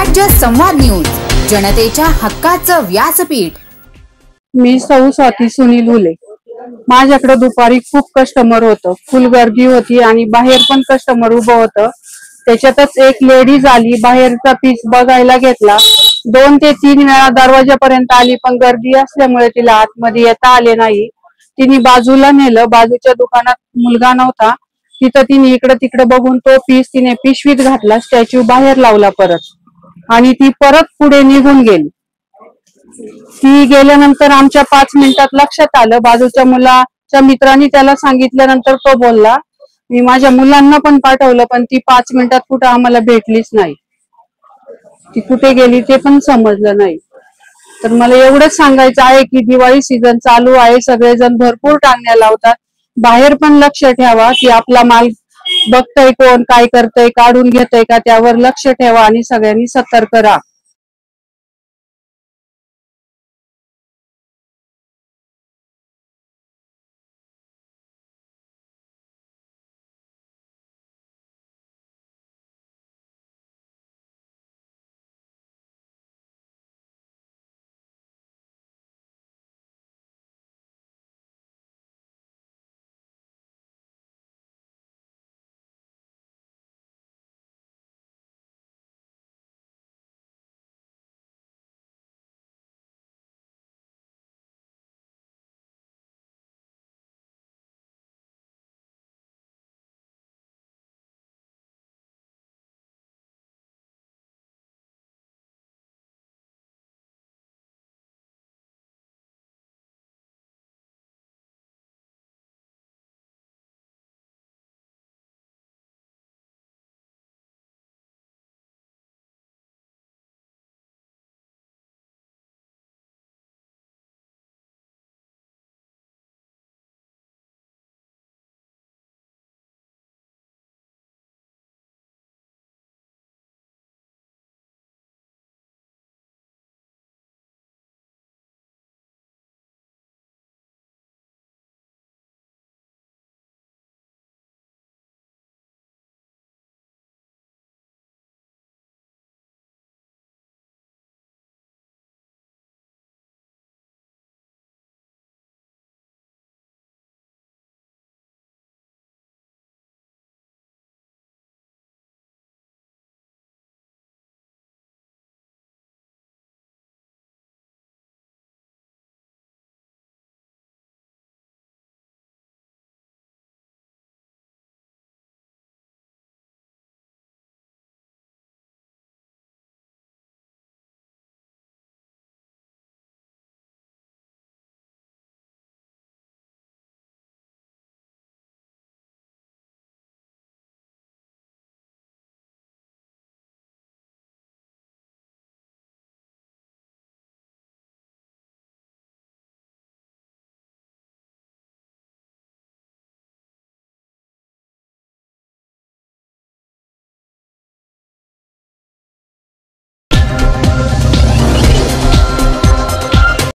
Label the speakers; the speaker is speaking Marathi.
Speaker 1: राज्य संवाद न्यूज, जनतेच्या हक्काचं व्यासपीठ।
Speaker 2: मी सौ स्वाती सुनील हुले। माझ्याकडे दुपारी खूप कस्टमर होतं, फुल गर्दी होती आणि बाहेर पण कस्टमर उभं होतं। त्याच्यातच एक लेडीज आली, बाहेरचा पीस बघायला घेतला। 2 ते 3 वेळा दरवाजापर्यंत आली, पण गर्दी असल्यामुळे तिला आतमध्ये येता आले नाही। तिने बाजूला नेलं, बाजूच्या दुकानात मुलगा नव्हता, तिथं तिने इकडे तिकडे बघून तो पीस तिने पिशवीत घातला, स्टॅच्यू बाहेर लावला परत, आणि ती परत पुढे निघून गेली। ती गेल्यानंतर आमच्या 5 मिनिटात लक्षात आलं। बाजूच्या मुलाच्या मित्रांनी त्याला सांगितल्यानंतर तो बोलला, मी माझ्या मुलांना पण पाठवलं, पण ती 5 मिनिटात कुठे आम्हाला भेटलीच नाही। ती कुठे गेली ते पण समजलं नाही। तर मला एवढंच सांगायचं आहे की दिवाळी सीझन चालू आहे, सगळेजण भरपूर टांगण्या लावतात, बाहेर पण लक्ष ठेवा की आपला माल बघतय कोण, काय करतय, काढून घेतय का, त्यावर लक्ष ठेवा आणि सगळ्यांनी सतर्क राहा।